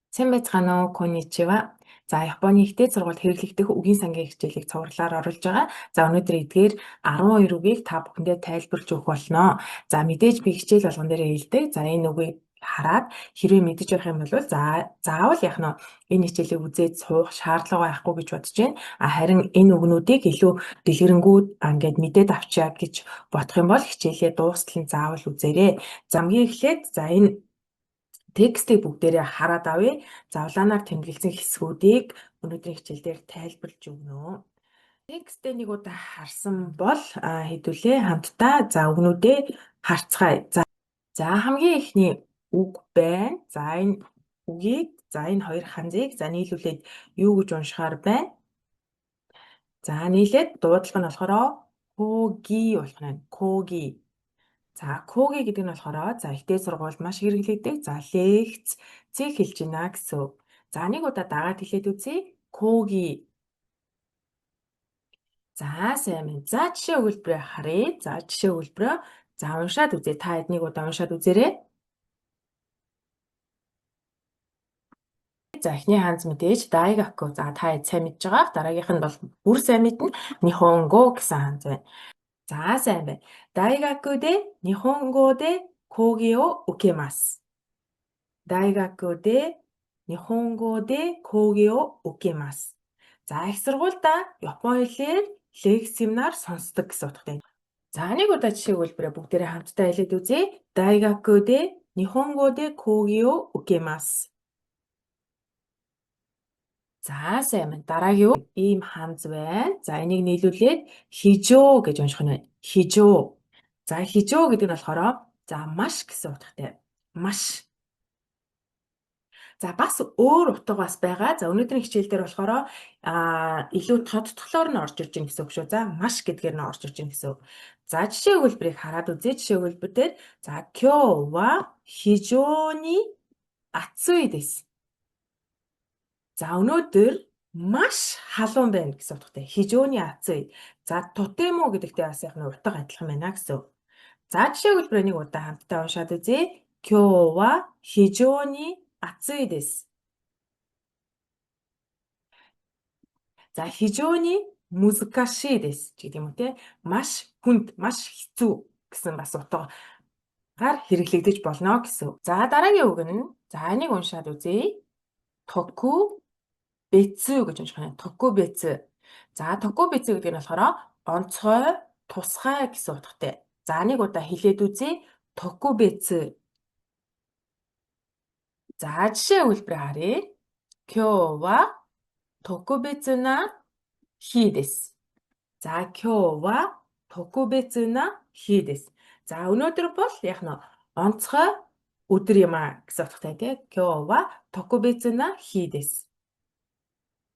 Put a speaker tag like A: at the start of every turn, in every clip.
A: Сайн байцгаана уу, конничива. За, Японы ихтэй сургуульд хэрэглэгдэх үгийн сангийн хичээлийг цувралаар оруулж байгаа. За, өнөөдөр эдгээр 12 үгийг та бүхэндээ тайлбарлаж өгөх болно. За, мэдээж би хичээл болгон дээрээ хэлдэг. За, энэ үгийг хараад хэрвээ мэдэж байх юм бол заавал яах нь энэ хичээлийг үзээд суух шаардлага байхгүй гэж бодож байна. Харин энэ үгнүүдийг илүү дэлгэрэнгүй ингээд мэдээд авчаа гэж бодох юм бол хичээлээ дуустал нь заавал үзээрэй. За, хамгийн эхлээд энэ текстийг бүгдээрээ хараад авъя. За, улаанаар тэмдэглэсэн хэсгүүдийг өнөөдрийн хичээл дээр тайлбарлаж өгнө. Текстээ нэг удаа харсан бол хэдүүлээ хамтдаа за үгнүүдээ харцгаая. За хамгийн эхний үг байна. За энэ үгийг энэ хоёр ханзыг нийлүүлээд юу гэж уншихаар байна? За нийлээд дуудлага нь болохоор коги болох нь. Коги. За, коги гэдэг нь болохоор ихтэй сургуульд маш хэрэглэдэг. За, лекцийг хэлж байна гэсэн үг. За, нэг удаа дагаад хэлээд үзье. Коги. За, сайн байна. За, жишээ өгүүлбэрээ харъя. За, жишээ өгүүлбэрөө уншаад үзье. Та эднийг удаа уншаад үзээрэй. За, эхний ханз мэдээж дайгаку. За, та сайн мэдж байгаа. Дараагийнх нь бол бүр сайн мэднэ. Нихонго гэсэн ханз байна. За, сайн байна. Дайгаку де нихонго де коги о укемаsu. Дайгаку де нихонго де коги о укемаsu. За, их сургуультай Япон хэлээр лекц семинар сонсдог гэсэн утгатай. За, нэг удаа жишээ өгүүлбэрээ бүгдээрээ хамтдаа хэлээд үзье. Дайгаку де нихонго де коги о укемаsu. За, сайн байна. Дараагийн үг ийм ханз байна. За, энийг нийлүүлээд хижоо гэж унших нь байна. Хижоо. За, хижоо гэдэг нь болохоор маш гэсэн утгатай. Маш. За, бас өөр утга бас байгаа. За, өнөөдрийн хичээл дээр болохоор илүү тодтголоор нь орж ирж байгаа гэсэн үг шүү. За, маш гэдгээр нь орж ирж байгаа гэсэн үг. За, жишээ өгүүлбэрийг хараад үзье. Жишээ өгүүлбэр дээр кё ва хижоони ацуй desu. За, өнөөдөр маш халуун байна гэсэн утгатай. Хижоони ацуй. За, тутемо гэдэгтэй бас яг нэг утга адилхан байна гэсэн үг. За, жишээ өгүүлбэрээ нэг удаа хамтдаа уншаад үзье. Кё ва хижоони ацуй desu. За, хижоони музукашii desu гэдэг юм уу те? Маш хүнд, маш хэцүү гэсэн бас утгаар хэрэглэгдэж болно гэсэн үг. За, дараагийн үг нь энийг уншаад үзье. Току бэцү гэж унших юм. Току бэцү. За, току бэцү гэдэг нь болохоор онцгой, тусгай гэсэн утгатай. За, нэг удаа хэлээд үзье. Току бэцү. За, жишээ өгүүлбэрээ харъя. Кё ва токубетsu na hi desu. За, кё ва токубетsu na hi desu. За, өнөөдөр бол яг нь онцгой өдөр юм гэсэн утгатай тийм. Кё ва токубетsu na hi desu.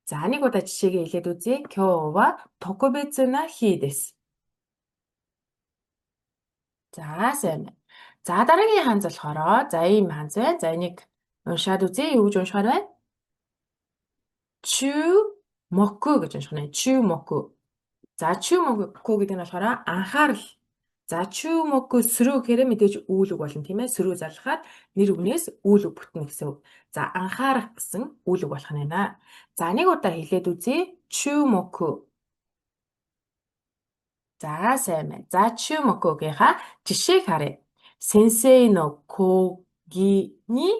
A: За, нэг удаа жишээгээ хэлээд үзье. Кё ва токубетsu na hi desu. За, сайн байна. За, дараагийн ханз болохоор ийм ханз байна. За, энийг уншаад үзье. Юу гэж уншихаар байна? Чүмоку гэж унших нь. Чүмоку. За, чүмоку гэдэг нь болохоор анхаарал. За, чүмоку сөрөө гэхээр мэдээж үйл үг болно тийм ээ. Сөрөө залхаад нэр үгнээс үйл үг бүтнэ гэсэн үг. За, анхаарах гэсэн үйл үг болох нь байна. За, нэг удаа хэлээд үзье. Чүмоку. За, сайн байна. За, чүмокугийнхаа жишээг харъя. Сенсей но когини.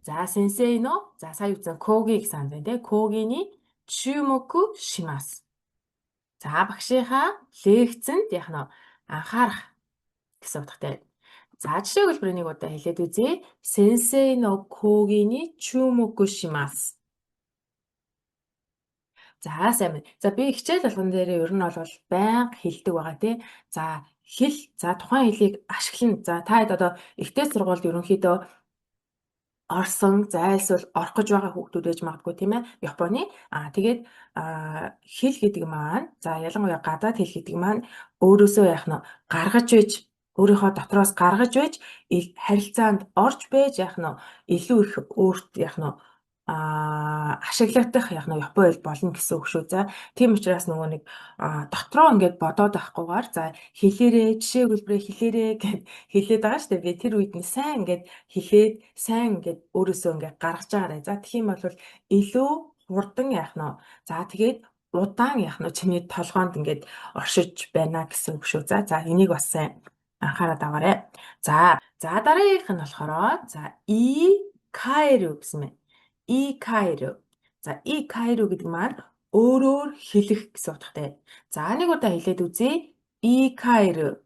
A: За, сенсей но сая үтсэн коги гэсэн ханз байна тийм. Когини чүмоку шимасу. За, багшийнхаа лекцэнд яг нь анхаарах гэсэн утгатай. За, жишээ өгүүлбэрийг нэг удаа хэлээд үзье. Сенсей но когини чүмоку шимасу. За, сайн байна. За, би хичээл болгон дээр ер нь бол байнга хэлдэг байгаа тий. За, тухайн хэлийг ашиглана. За, та хэд одоо ихтэй сургуульд ерөнхийдөө орсон, зайлсвал орох гэж байгаа хүүхдүүд байж магадгүй тийм ээ. Японы. Тэгээд хэл гэдэг маань ялангуяа гадаад хэл гэдэг маань өөрөөсөө яг нь гаргаж байж, өөрийнхөө дотроос гаргаж байж харилцаанд орж байж яг нь илүү их өөрт яг нь ашиглагдах яг нэг япон хэл болно гэсэн үг шүү. За тийм учраас нөгөө нэг дотроо ингээд бодоод байхгүйгээр за хэлээрээ жишээ хэлбэрээ хэлээрээ гэд хэлээд байгаа шүү дээ. Би тэр үед нь сайн ингээд хэлээд сайн ингээд өөрөөсөө ингээд гаргаж байгаарай. За тэгэх юм бол илүү хурдан яах нь. За тэгээд удаан яах нь чиний толгоонд ингээд оршиж байна гэсэн үг шүү. За энийг бас сайн анхаарал аваарай. За дараагийнх нь болохоор за кайру гэсэн мэн. Кайру. За кайру гэдэг маань өөрөөр хэлэх гэсэн утгатай. За нэг удаа хэлээд үзье. Кайру.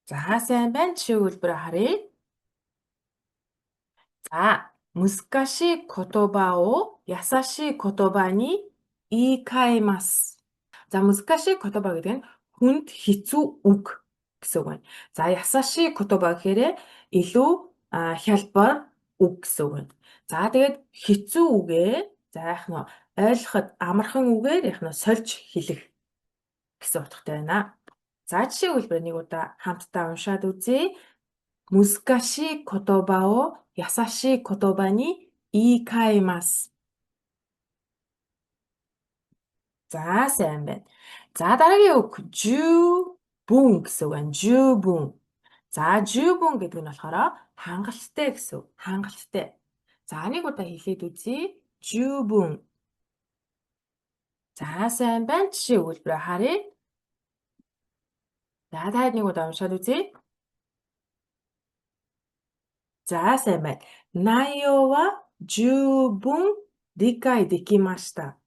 A: За сайн байна. Жишээ хэлбэрээ харъя. За難しい言葉を優しい言葉に言い換えます. За難しい言葉гэдэг нь хүнд хэцүү үг гэсэн үг байна. За ясаши котоба гэхээр илүү хялбар үг гэсэн үг байна. За тэгээд хэцүү үгээ за яг нь ойлгоход амархан үгээр яг нь сольж хэлэх гэсэн утгатай байна. За жишээ хэлбэр нэг удаа хамтдаа уншаад үзье. 難しい言葉を優しい言葉に言い換えます. За сайн байна. За дараагийн үг жүүбүн гэсэн үг байна. Жүүбүн. За жүүбүн гэдэг нь болохоор хангалттай гэсэн үг. Хангалттай. За нэг удаа хэлээд үзье. Жүүбүн. За сайн байна. Жишээ өгүүлбэрээ харъя. За дахиад нэг удаа уншаад үзье. За сайн байна. 内容は十分理解できました.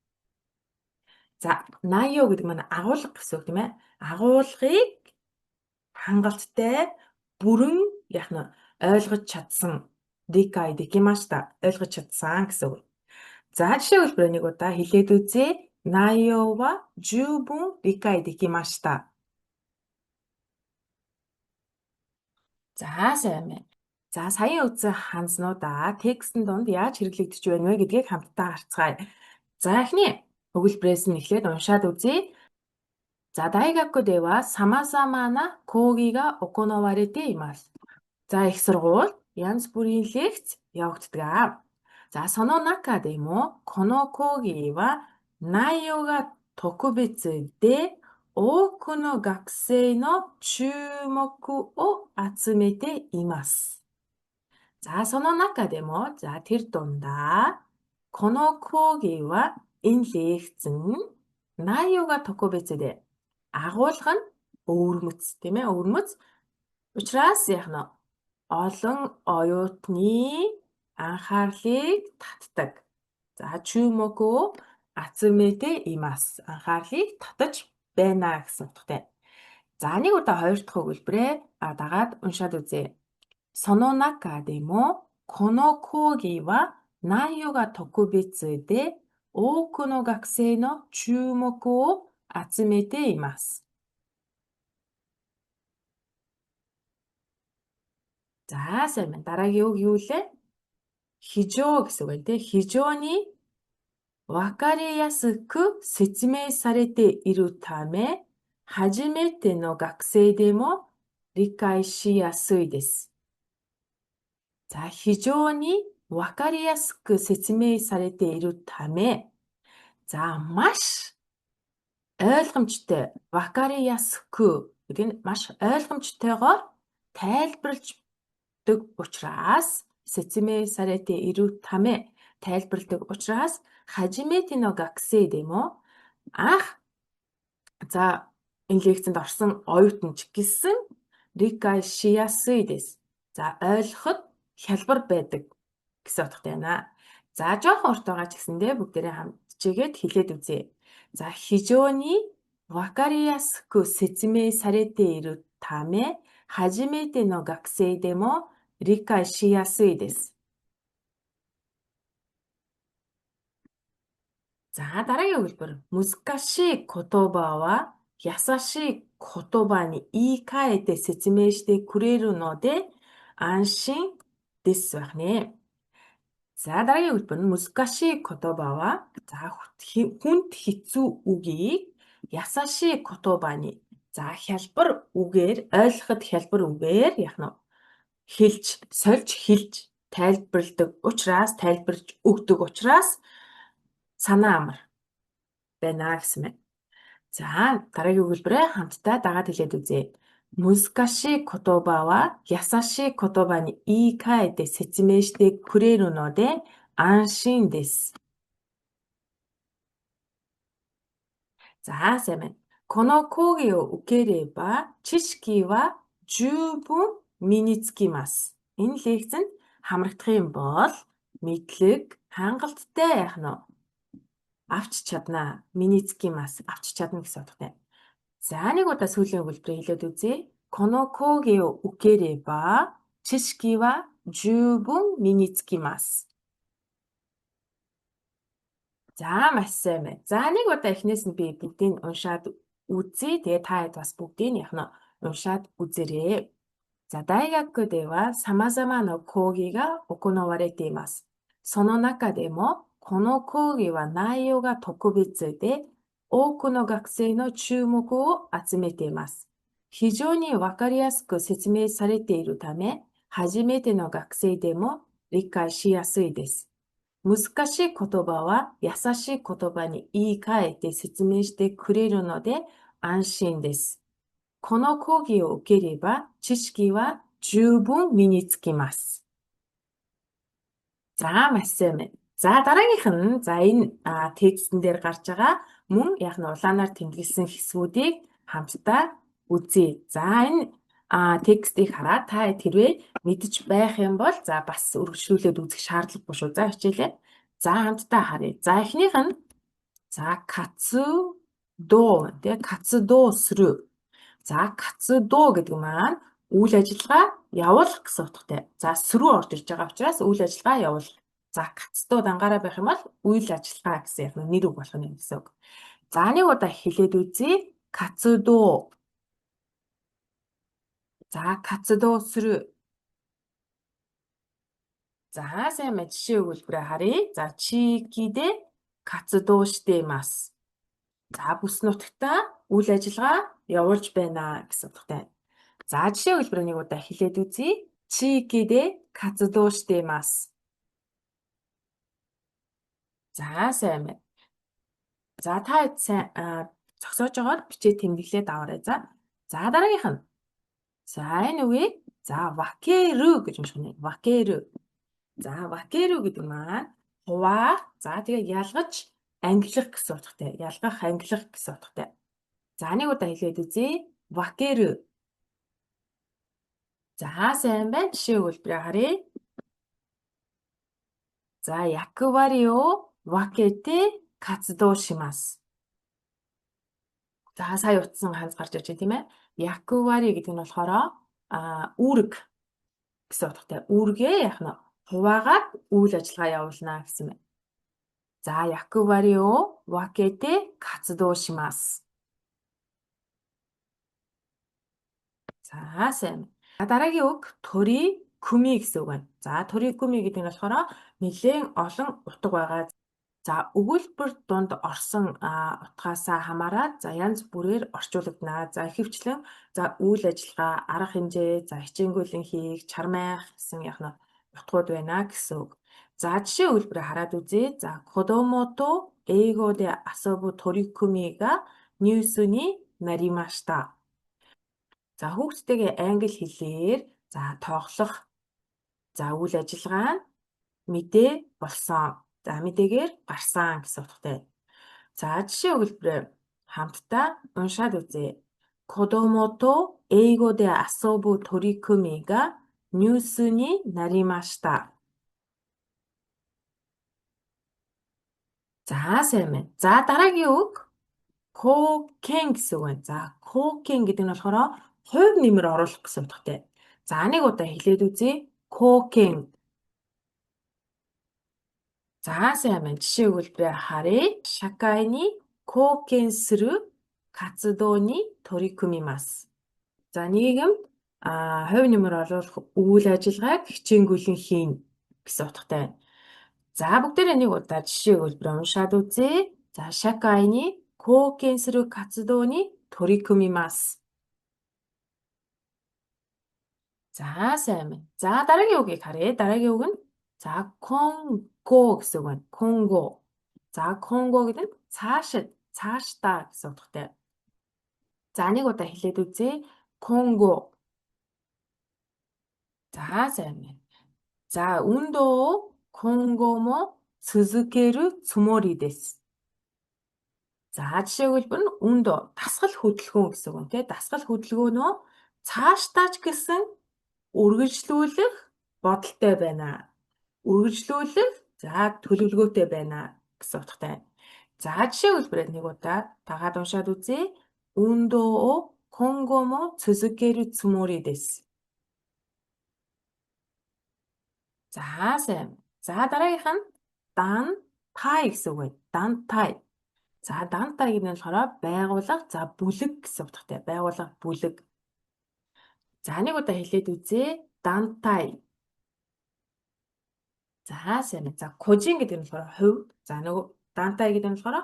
A: За найё гэдэг маань агуулга гэсэн үг тийм ээ. Агуулгыг хангалттай бүрэн яг нь ойлгож чадсан.理解できました. Ойлгож чадсан гэсэн үг. За жишээ хэлбэрээ нэг удаа хэлээд үзье. 内容は十分理解できました. За сайн байна. За саяхан үзсэн хандлуудаа текстэн донд яаж хэрэглэгдэж байна вэ гэдгийг хамтдаа харцгаая. За эхний өгүүлбэрээс нь эхлээд уншаад үзье. ザ大学では様々な講義が行われています. За их сургууль янз бүрийн лекц явагддаг. Заその中でもこの講義は内容が特別で多くの学生の注目を集めています. Заその中でもза тэр дундааこの講義はэнэ лекц нь内容が特別でагуулга нь өвөрмөц тийм ээ өвөрмөц учраас яг нь олон оюутны анхаарлыг татдаг. За чүмөкөө ацумете имас. Анхаарлыг татаж байна гэсэн утгатай. За нэг удаа хоёр дахь өгүүлбэрээ дагаад уншаад үзье. その中でもこの講義は内容が特別で多くの学生の注目を集めています. За сайн байна. Дараагийн үг юу лээ? 非常гэсэн үг байна те. 非常にわかりやすく説明されているため、初めての学生でも理解しやすいです. 자, 非常にわかりやすく説明されているため. 자, маш ойлгомжтой, わかりやすくгэдэг нь маш ойлгомжтойгоор тайлбарладаг учраас, 説明されているため, тайлбарладаг учраас, 初めての学生でもанх за энэ лекцэнд орсон оюутан ч гэсэн 理解しやすいです. За ойлгоход хялбар байдаг гэсэн утгатай байна. За жоохон урт байгаа ч гэсэндээ бүгдээрээ хамтжээгээд хэлээд үзье. За 非常にわかりやすく説明されているため、初めての学生でも理解しやすいです. За дараагийн өгүүлбэр. 難しい言葉は優しい言葉に言い換えて説明してくれるので安心ですбайх нэ. За дараагийн өгүүлбэр нь 難しい言葉はза хүнд хэцүү үгийг 優しい言葉にза хялбар үгээр ойлгоход хялбар үгээр яг нь хэлж сольж хэлж тайлбарлаж өгдөг учраас санаа амар байна гэсэн байна. За дараагийн өгүүлбэрээ хамтдаа дагаад хэлээд үзье. Мускаши котоба ва ясаши котоба ни иикаэте сетсумей шите куреру ноде аншин desu. За сайн байна. Коно коги о укереба чишики ва жүүбүн миницкимас. Энэ лекцэнд хамрагдах юм бол мэдлэг хангалттай яах нь авч чаднаа. Миницкимас авч чадна гэсэн утгатай. За нэг удаа сүүлийн өгүүлбэрээ хэлээд үзье. Коно коги о укереба чишики ва жүүбүн миницкимас. За маш сайн байна. За нэг удаа эхнээс нь би бүгдийг уншаад үзье. Тэгээ та хэд бас бүгдийг яг нь уншаад үзээрэй. За дайгакку де ва самазама no kougi ga okonowarete imasu. Sono naka de mo kono kougi wa naiyou ga tokubetsu de oku no gakusei no chūmoku o atsumete imasu. 非常にわかりやすく説明されているため、初めての学生でも理解しやすいです。難しい言葉は優しい言葉に言い換えて説明してくれるので安心です。この講義を受ければ知識は十分身につきます。За маш сайн байна. За дараагийнх нь энэ текстэн дээр гарч байгаа мөн яг нь улаанаар тэмдэглэсэн хэсгүүдийг хамтдаа үзье. За энэ текстийг хараад та тэрвээ мэдж байх юм бол за бас үргэлжлүүлээд үзэх шаардлагагүй шүү. За хичээлээ. За хамтдаа харъя. За эхнийх нь за кацудо сүрү. За кацудо гэдэг маань үйл ажиллагаа явуулах гэсэн утгатай. За сүрүү орж ирж байгаа учраас үйл ажиллагаа явуулах. За кацудо дангаараа байх юм бол үйл ажиллагаа гэсэн яг нэр үг болох нь гэсэн үг. За нэг удаа хэлээд үзье. Кацудо. За кацудо сүрү. За сайн байна. Жишээ өгүүлбэрээ харъя. За чикиде кацудо шите имасу. За бүс нутагтаа үйл ажиллагаа явуулж байна гэсэн утгатай. За жишээ өгүүлбэрээ нэг удаа хэлээд үзье. Чикиде кацудо шите имасу. За сайн байна. За та сайн зогсоож байгаад бичээ тэмдэглээд аваарай. За дараагийнх нь. За энэ үгийг за вакеру гэж унших нь. Вакеру. За вакеру гэдэг маань хуваах. За тэгээ ялгаж ангилах гэсэн утгатай. Ялгах, ангилах гэсэн утгатай. За нэг удаа хэлээд үзье. Вакеру. За сайн байна. Жишээ өгүүлбэрээ харъя. За яквари о вакете кацудо шимасу. За сая утсан ханц гарч иж байна тийм ээ. Яквари гэдэг нь болохоор үүрэг гэсэн утгатай. Үүргээ яах нь хуваагаад үйл ажиллагаа явуулна гэсэн байна. За яквари о вакете кацудо шимасу. За сайн. Дараагийн үг тори күми гэсэн үг байна. За тори күми гэдэг нь болохоор нэлээд олон утга байгаа. За өгүүлбэр дунд орсон утгаасаа хамаарат за янз бүрээр орчуулагдана. За ихэвчлэн за үйл ажиллагаа, арга хэмжээ, за хичээнгүйлэн хийх, чармайх гэсэн яг нь утгууд байна гэсэн үг. За жишээ өгүүлбэрээ хараад үзье. За коdomo to eigo de asobu torikumi ga nyūsu ni narimashita. За хүүхдтэйгээ англи хэлээр за тоглох за үйл ажиллагаа нь мэдээ болсон. За мэдээгээр гарсан гэсэн утгатай. За жишээ өгүүлбэрээ хамтдаа уншаад үзье. Коdomo to eigo de asobu torikumi ga nyūsu ni narimashita. За сайн байна. За дараагийн үг кокен гэсэн үг байна. За кокен гэдэг нь болохоор хувь нэмэр оруулах гэсэн утгатай. За нэг удаа хэлээд үзье. Кокен. За сайн байна. Жишээ өгүүлбэрээ харъя. Шакай ni кокен suru кацудо ni торикумимасу. За нийгэмд хувь нэмэр оруулах үйл ажиллагааг хичээнгүйлэн хийн гэсэн утгатай байна. За бүгдээрээ нэг удаа жишээ өгүүлбэрээ уншаад үзье. За шакай ni кокен suru кацудо ni торикумимасу. За сайн байна. За дараагийн үгийг харъя. Дараагийн үг нь за Конго гэсэн үг байна. Конго. За Конго гэдэг нь цаашид, цаашдаа гэсэн утгатай. За нэг удаа хэлээд үзье. Конго. За сайн байна. За 운동今後も続けるつもりです. За жишээ хэлбэр нь 운동 дасгал хөдөлгөөн гэсэн үг нэ. Дасгал хөдөлгөөнөө цаашдаач гэсэн үргэлжлүүлэх бодолтой байна. Үргэлжлүүлэх за төлөвлөгөөтэй байна гэсэн утгатай. За жишээ хэлбэрээ нэг удаа дагаад уншаад үзье. 운동を今後も続けるつもりです. За сайн. За дараагийнх нь дантай гэсэн үг байна. Дантай. За дантай гэдэг нь болохоор байгууллага, за бүлэг гэсэн утгатай. Байгууллага, бүлэг. За нэг удаа хэлээд үзье. Дантай. За сайн. За кожин гэдэг нь болохоор хувь. За нөгөө дантай гэдэг нь болохоор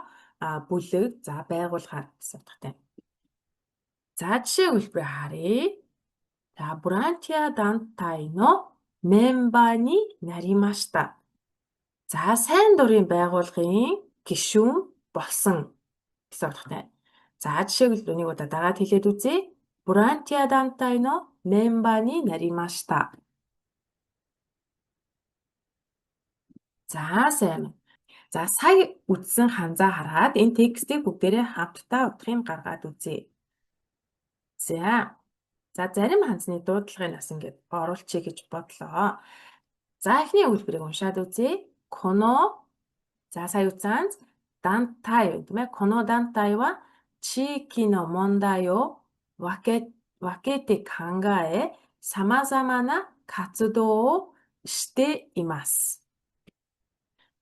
A: бүлэг, за байгууллага гэсэн утгатай. За жишээ хэлбэрээ харъя. За бурантиа дантай но мемберになりました. За сайн дурын байгууллагын гишүүн болсон гэсэн утгатай. За жишээ хэлбэр нэг удаа дагаад хэлээд үзье. бурантиа дантай но мемберになりました. За сайн. За сая үтсэн ханзаа хараад энэ текстийг бүгдээрээ хамтдаа утгыг гаргаад үзье. За зарим ханзны дуудлагыг бас ингээд оруулчихъя гэж бодлоо. За эхний үйлбэрийг уншаад үзье. Коно за сая үтсэн дантай тийм ээ. Коно дантай ва чики но мондai о вакете kangae самазама на кацудоо о шите имасу.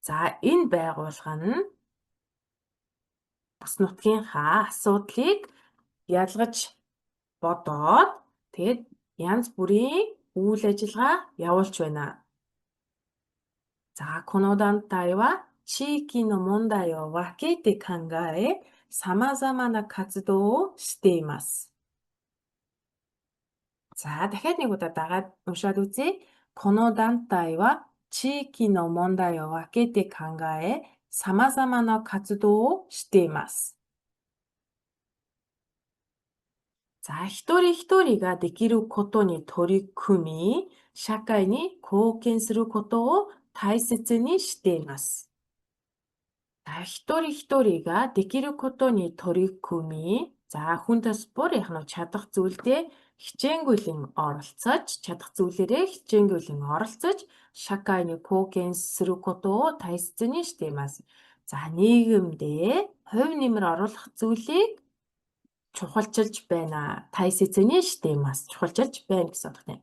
A: За энэ байгууллага нь бус нутгийнхаа асуудлыг ялгаж бодоод тэгээд янз бүрийн үйл ажиллагаа явуулж байна. За この団体は地域の問題を分けて考え、様々な活動をしています. За дахиад нэг удаа дагаад уншаад үзье. この団体は地域の問題を分けて考え、様々な活動をしています. За一人一人ができることに取り組み、社会に貢献することを大切にしています. За一人一人ができることに取り組み, за хүндэс бүр яг нь чадах зүйлдээ хичээнгүйлэн оролцож, чадах зүйлээрээ хичээнгүйлэн оролцож, шакайны貢献することを大切にしています. За нийгэмдээ хувь нэмэр оруулах зүйлийг чухалчилж байна. Тайсэцэний штемас чухалчилж байна гэсэн утгатай.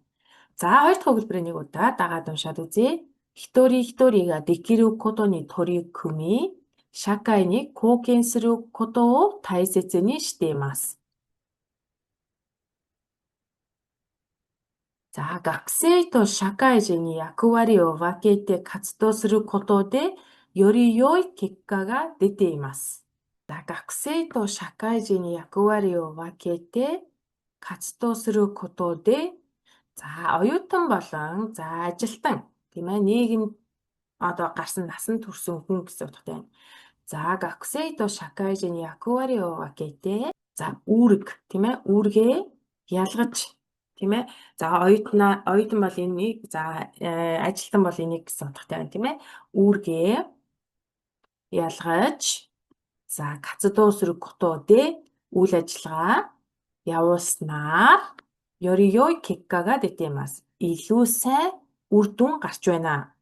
A: За хоёр дахь өгүүлбэрийг нэг удаа дагаад уншаад үзье. Хитори хиторига дэкиру кото ни торикуми, шакай ни貢献することを大切にしています. За学生と社会人に役割を分けて活動することでより良い結果が出ています. За学生と社会人に役割を分けて活動することでза оюутан болон за ажилтан тийм ээ нийгэм одоо гарсан насан турсан хүн гэсэн утгатай байна. За学生と社会人に役割を分けてза үүрэг тийм ээ үүргээ ялгаж тийм ээ за оюутан бол энийг за ажилтан бол энийг гэсэн утгатай байна тийм ээ үүргээ ялгаж за活動することでүйл ажиллагаа явуулснаарより良い結果が出ています. илүү сайн үр дүн гарч байна.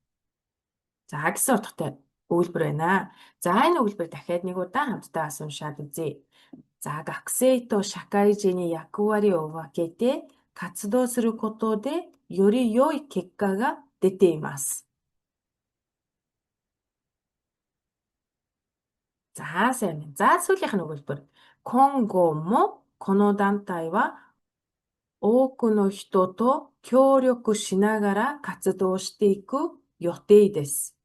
A: За гэсэн утгатай өгүүлбэр байна. За энэ өгүүлбэр дахиад нэг удаа хамтдаа уншаад үзье. За学生と社会人に役割を分けて活動することでより良い結果が出ています. За сайн. За сүүлийнх нь өгүүлбэр. 今後もこの団体は多くの人と協力しながら活動していく予定です.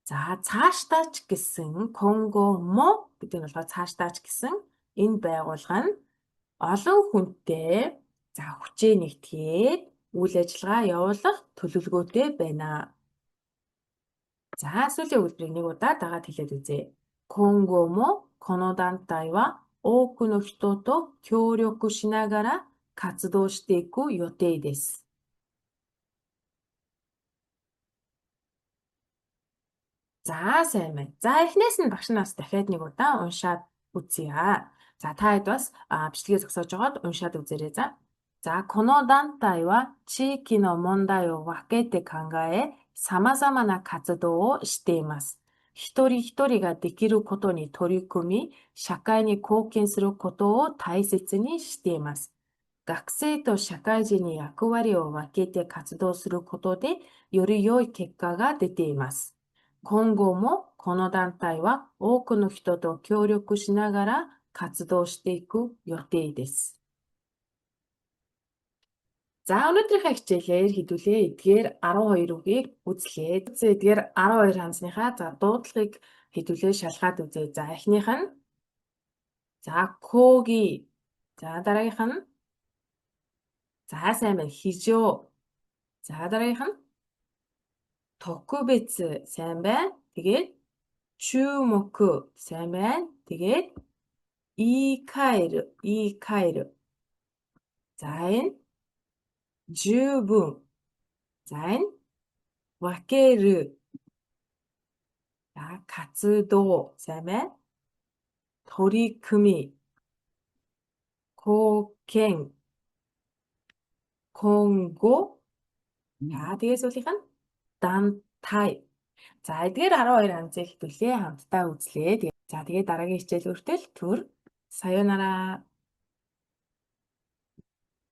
A: За цаашдаа ч гэсэн 今後もгэдэг нь болохоор цаашдаа ч гэсэн энэ байгууллага нь олон хүнтэй за хүчээ нэгтгээд үйл ажиллагаа явуулах төлөвлөгөөтэй байна. За сүүлийн үйлдвэрийг нэг удаа дагаад хэлээд үзье. 今後もこの団体は多くの人と協力しながら活動していく予定です。За сайн байна. За эхнээс нь багш нас дахиад нэг удаа уншаад үзье. За та хэд бас бичлэгээ зогсоож байгаад уншаад үзээрэй. За この団体は地域の問題を分けて考え、様々な活動をしています。一人一人ができることに取り組み、社会に貢献することを大切にしています。学生と社会人に役割を分けて活動することで、より良い結果が出ています。今後もこの団体は多くの人と協力しながら活動していく予定です。За өнөөдрийнхээ хичээлээр хэдүүлээ эдгээр 12 үгийг үзлээ. Эдгээр 12 хандсныхаа дуудлагыг хэдүүлээ шалгаад үзье. За эхнийх нь коги. За дараагийнх нь сайн байна. Хижоо. За дараагийнх нь токубетсу. Сайн байна. Тэгээд чүмоку. Сайн байна. Тэгээд икаэру. За энэ十分. За энэ вакеру. За кацудоо. Сайн байна. торикуми. Кокен. Конго. За тэгээд сүүлийнх нь дантай. За эдгээр 12 хандсыг хэвлээ хамтдаа үзлээ. За тэгээд дараагийн хичээл хүртэл түр. Sayonara.